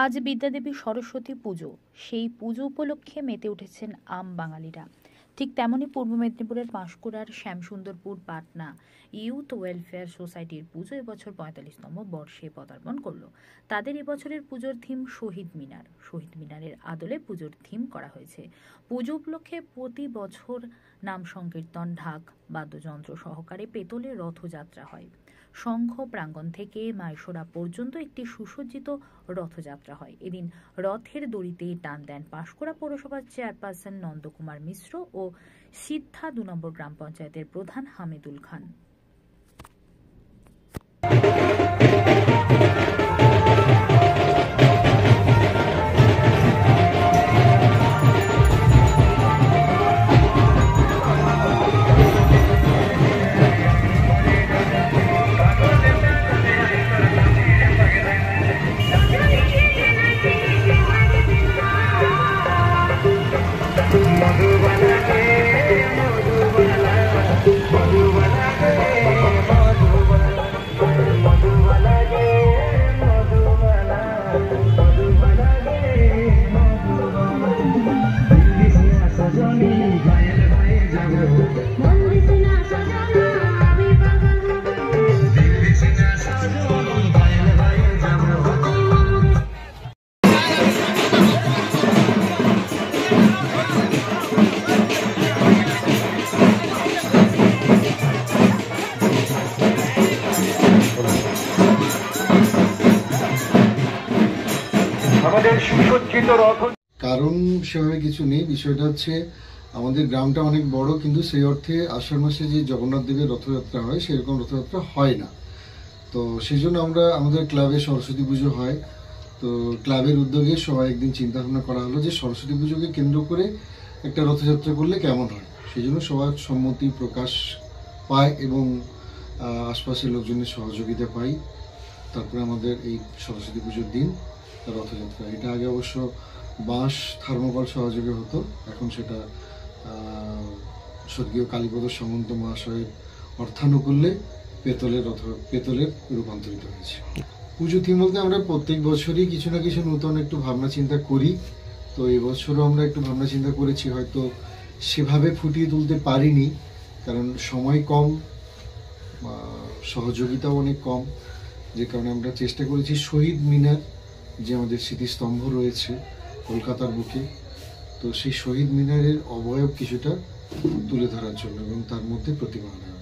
আজ বিদ্যাদেবী সরস্বতী পুজো। সেই পুজো উপলক্ষে মেতে উঠেছেন আম বাঙালিরা। ঠিক তেমনই পূর্ব মেদিনীপুরের পাঁশকুড়ার শ্যামসুন্দরপুর পাটনা ইউথ ওয়েলফেয়ার সোসাইটির পুজো এবছর ৪৫তম বর্ষে পদার্পণ করল। তাদের এবছরের পুজোর থিম শহীদ মিনার। শহীদ মিনারের আদলে পুজোর থিম করা হয়েছে। পুজো উপলক্ষে প্রতি বছর নাম সংকীর্তন, ঢাক, বাদ্যযন্ত্র সহকারে পেতলের রথযাত্রা হয়। সংঘ প্রাঙ্গণ থেকে মাইশোরা পর্যন্ত একটি সুসজ্জিত রথযাত্রা হয়। এদিন রথের দড়িতে টান দেন পাঁশকুড়া পৌরসভার চেয়ারপারসন নন্দকুমার মিশ্র ও সিদ্ধা ২ নম্বর গ্রাম পঞ্চায়েতের প্রধান হামিদুল খান। কারণ সেভাবে কিছু নেই। বিষয়টা হচ্ছে আমাদের গ্রামটা অনেক বড়, কিন্তু সেই অর্থে আষাঢ় মাসে যে জগন্নাথ দেবের রথযাত্রা হয় সেরকম রথযাত্রা হয় না। তো সেই জন্য আমরা আমাদের ক্লাবে সরস্বতী পুজো হয়। তো ক্লাবের উদ্যোগে সবাই একদিন চিন্তা ভাবনা করা হলো যে সরস্বতী পুজোকে কেন্দ্র করে একটা রথযাত্রা করলে কেমন হয়। সেই জন্য সবার সম্মতি প্রকাশ পায় এবং আশপাশের লোকজনের সহযোগিতা পাই। তারপরে আমাদের এই সরস্বতী পুজোর দিন রথযাত্রা। এটা আগে অবশ্য বাঁশ থার্মোকল সহযোগে হতো, এখন সেটা স্বর্গীয় কালীপদ সামন্ত মহাশয়ের অর্থানুকূল্যে পেতলের রূপান্তরিত হয়েছে। পুজো থিম বলতে আমরা প্রত্যেক বছরই কিছু না কিছু নতুন একটু ভাবনা চিন্তা করি। তো এবছরও আমরা একটু ভাবনা চিন্তা করেছি, হয়তো সেভাবে ফুটিয়ে তুলতে পারিনি কারণ সময় কম, সহযোগিতাও অনেক কম, যে কারণে আমরা চেষ্টা করেছি শহীদ মিনার যে আমাদের স্মৃতিস্তম্ভ রয়েছে কলকাতার বুকে, তো সেই শহীদ মিনারের অবয়ব কিছুটা তুলে ধরার জন্য এবং তার মধ্যে প্রতিমা আনা।